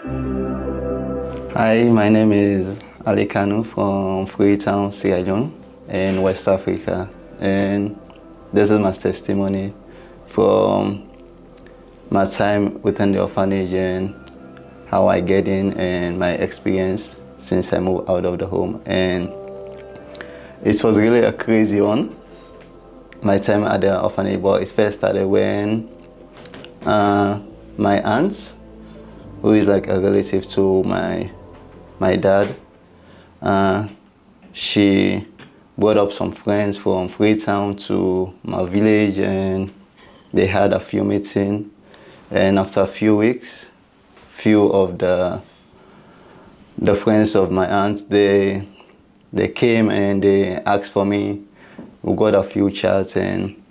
Hi, my name is Alie from Freetown, Sierra Leone in West Africa. And this is my testimony from my time within the orphanage and how I get in and my experience since I moved out of the home. And it was really a crazy one, my time at the orphanage, but it first started when my aunt, who is like a relative to my dad, she brought up some friends from Freetown to my village, and they had a few meetings. And after a few weeks, few of the friends of my aunt, they came and they asked for me. We got a few chats and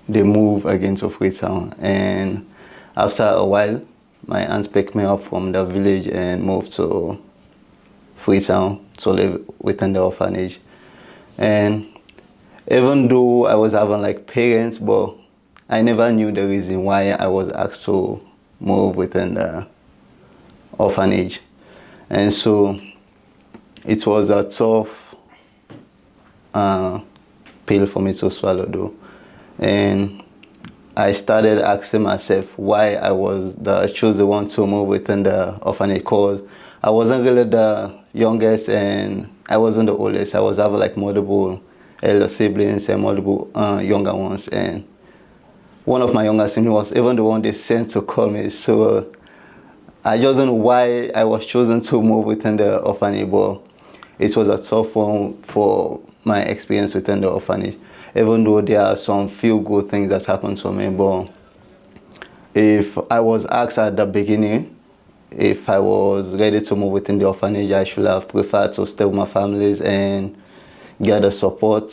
they moved again to Freetown. And after a while, my aunt picked me up from the village and moved to Freetown to live within the orphanage. And even though I was having like parents, but I never knew the reason why I was asked to move within the orphanage. And so it was a tough pill for me to swallow though. And I started asking myself why I was the chosen one to move within the orphanage, because I wasn't really the youngest and I wasn't the oldest. I was having like multiple elder siblings and multiple younger ones. And one of my younger siblings was even the one they sent to call me. So I just don't know why I was chosen to move within the orphanage, but it was a tough one for my experience within the orphanage. Even though there are some few good things that happened to me, but if I was asked at the beginning if I was ready to move within the orphanage, I should have preferred to stay with my families and get the support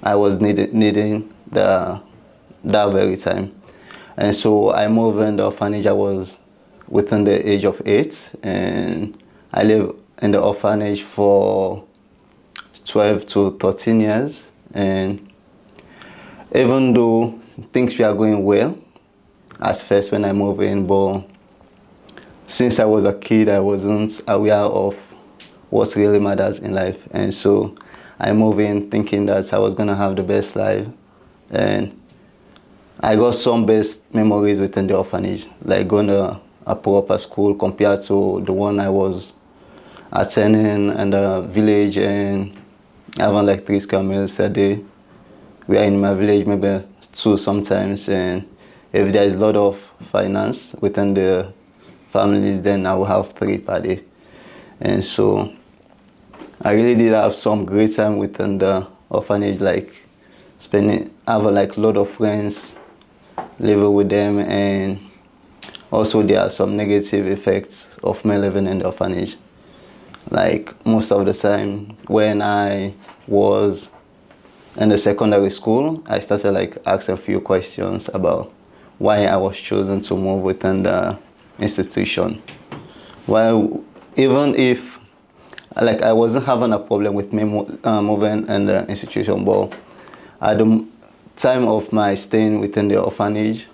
I was needing that very time. And so I moved in the orphanage. I was within the age of 8, and I lived in the orphanage for 12 to 13 years. And even though things were going well at first when I moved in, but since I was a kid, I wasn't aware of what really matters in life. And so I moved in thinking that I was going to have the best life. And I got some best memories within the orphanage, like going to a proper school compared to the one I was attending in the village and having like 3 square meals a day. We are in my village maybe 2 sometimes, and if there is a lot of finance within the families, then I will have 3 per day. And so I really did have some great time within the orphanage, like having like a lot of friends, living with them. And also there are some negative effects of me living in the orphanage. Like most of the time when I was in the secondary school, I started like asking a few questions about why I was chosen to move within the institution. Well, even if like I wasn't having a problem with me moving in the institution, but at the time of my staying within the orphanage,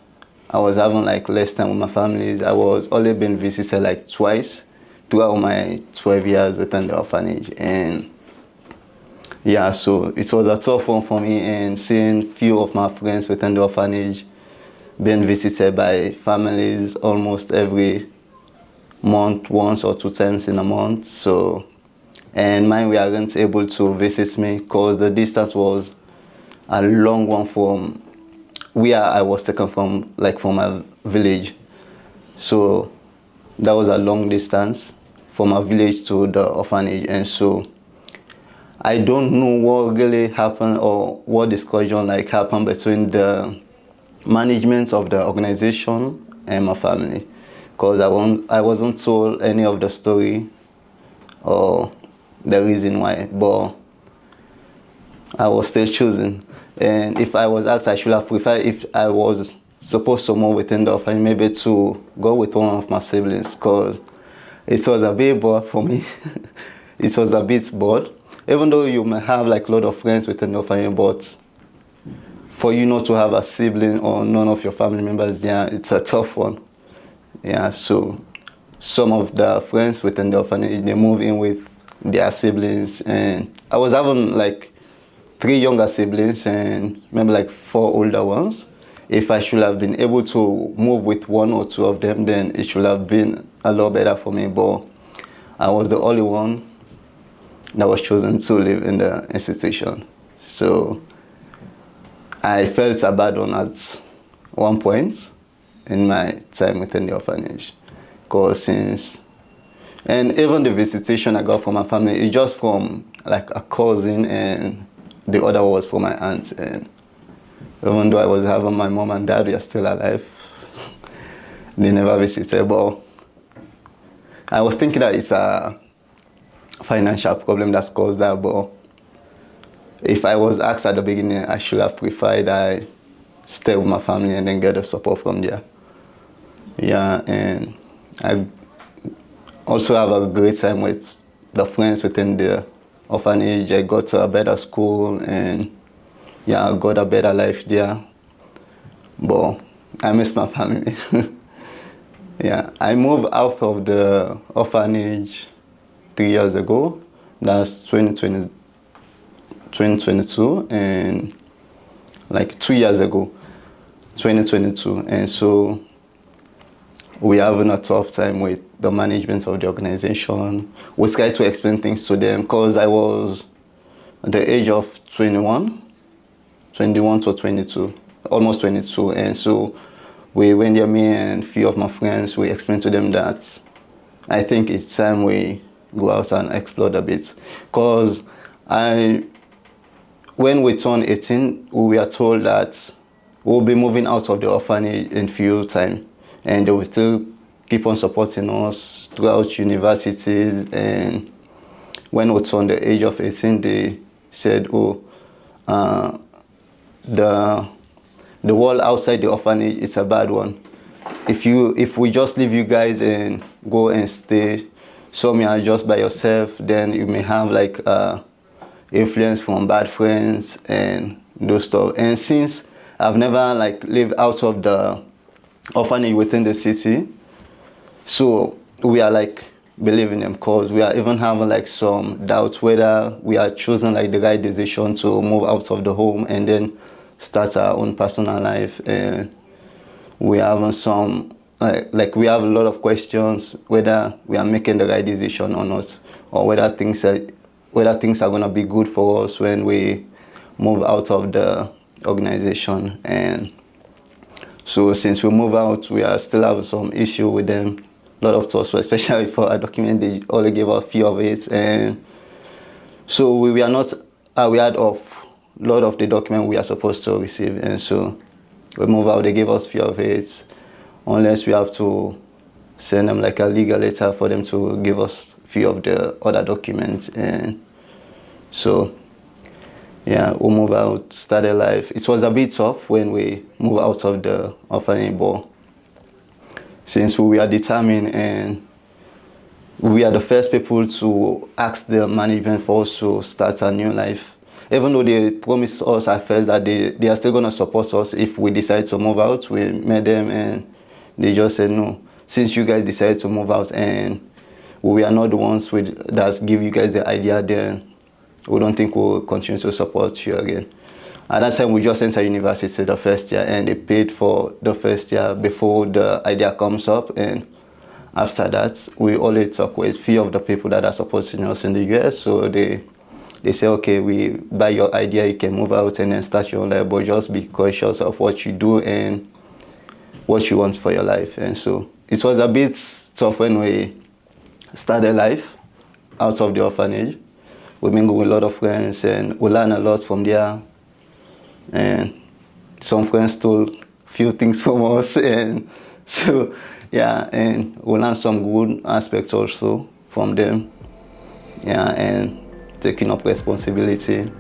I was having like less time with my families. I was only being visited like twice throughout my 12 years within the orphanage. And yeah, so it was a tough one for me, and seeing few of my friends within the orphanage being visited by families almost every month, once or 2 times in a month. So, and mine weren't able to visit me because the distance was a long one from where I was taken from, like from my village. So that was a long distance from my village to the orphanage. And so I don't know what really happened or what discussion like happened between the management of the organization and my family, because I wasn't told any of the story or the reason why, but I was still chosen. And if I was asked, I should have preferred, if I was supposed to move within the orphanage, maybe to go with one of my siblings, because it was a bit bored for me. It was a bit bored, even though you may have like a lot of friends within the orphanage, but for you not to have a sibling or none of your family members, yeah, it's a tough one. Yeah, so some of the friends within the orphanage, they move in with their siblings, and I was having like 3 younger siblings and maybe like 4 older ones. If I should have been able to move with 1 or 2 of them, then it should have been a lot better for me, but I was the only one that was chosen to live in the institution. So I felt abandoned at one point in my time within the orphanage. And even the visitation I got from my family, it's just from like a cousin, and the other was from my aunt. And even though I was having my mom and dad, we are still alive. They never visited, but I was thinking that it's a financial problem that's caused that, but if I was asked at the beginning, I should have preferred I stay with my family and then get the support from there. Yeah, and I also have a great time with the friends within the orphanage. I got to a better school, and yeah, I got a better life there. But I miss my family. Yeah, I moved out of the orphanage 3 years ago. That's 2022, and like 2 years ago, 2022. And so we're having a tough time with the management of the organization. We try to explain things to them, because I was at the age of 21 to 22, almost 22. And so we went there, me and a few of my friends, we explained to them that I think it's time we go out and explore a bit. Because when we turned 18, we were told that we'll be moving out of the orphanage in few time, and they will still keep on supporting us throughout universities. And when we turned the age of 18, they said, the world outside the orphanage is a bad one. If we just leave you guys and go and stay somewhere just by yourself, then you may have like influence from bad friends and those stuff. And since I've never like lived out of the orphanage within the city, so we are like believing them, because we are even having like some doubt whether we are choosing like the right decision to move out of the home and then start our own personal life. And we are having some like we have a lot of questions whether we are making the right decision or not, or whether things are going to be good for us when we move out of the organization. And so since we move out, we are still having some issue with them, a lot of thoughts, especially for a document. They only gave us a few of it, and so we were not aware of a lot of the document we are supposed to receive. And so we move out, they gave us a few of it, unless we have to send them like a legal letter for them to give us a few of the other documents. And so yeah, we move out, started life. It was a bit tough when we moved out of the orphanage, but since we were determined and we are the first people to ask the management for us to start a new life, even though they promised us at first that they are still going to support us if we decide to move out. We met them and they just said, no, since you guys decided to move out and we are not the ones that give you guys the idea, then we don't think we'll continue to support you again. At that time, we just entered university the first year, and they paid for the first year before the idea comes up. And after that, we only talk with a few of the people that are supporting us in the US. So they say, okay, we buy your idea, you can move out and then start your own life, but just be conscious of what you do and what you want for your life. And so it was a bit tough when we started life out of the orphanage. We mingle with a lot of friends and we learn a lot from there. And some friends stole a few things from us. And so, yeah, and we learn some good aspects also from them. Yeah, and taking up responsibility.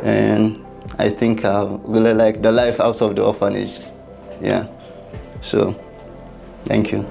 And I think I really like the life out of the orphanage. Yeah, so thank you.